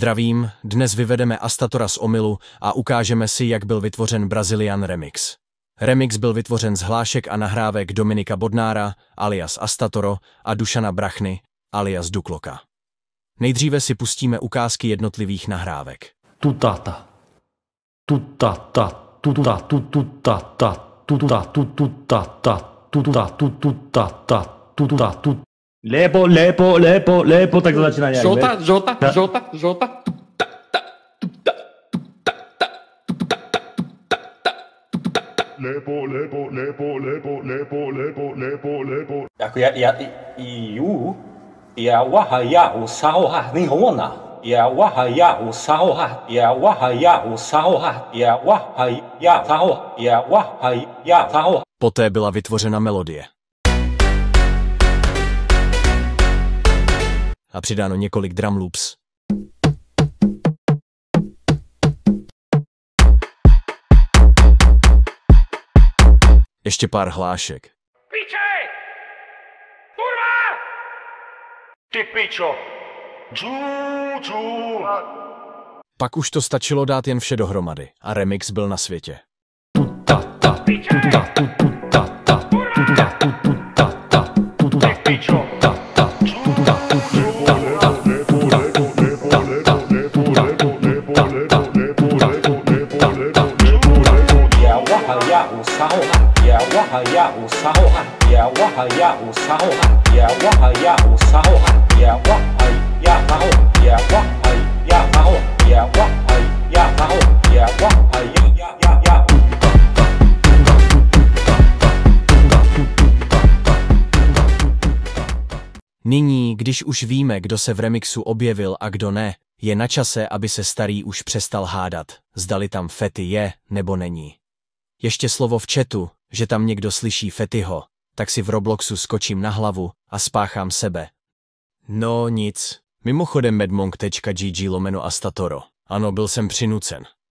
Zdravím, dnes vyvedeme Astatora z omylu a ukážeme si, jak byl vytvořen Brazilian Remix. Remix byl vytvořen z hlášek a nahrávek Dominika Bodnára, alias Astatoro, a Dušana Brachny, alias Dukloka. Nejdříve si pustíme ukázky jednotlivých nahrávek. Tutata. Tutata. Tutata. Tutata. Tutata. Tutata. Tutata. Tutata. Lepo, tak to začíná nějak. Žota. Lepo. Jako Poté byla vytvořena melodie. A přidáno několik drum loops. Ještě pár hlášek. Piče! Kurva! Ty pičo! Pak už to stačilo dát jen vše dohromady a remix byl na světě. Nyní, když už víme, kdo se v remixu objevil a kdo ne, je na čase, aby se starý už přestal hádat, zdali tam Fety je nebo není. Ještě slovo v chatu, že tam někdo slyší Fetyho, tak si v Robloxu skočím na hlavu a spáchám sebe. No nic. Mimochodem medmonk.gg/Astatoro. Ano, byl jsem přinucen.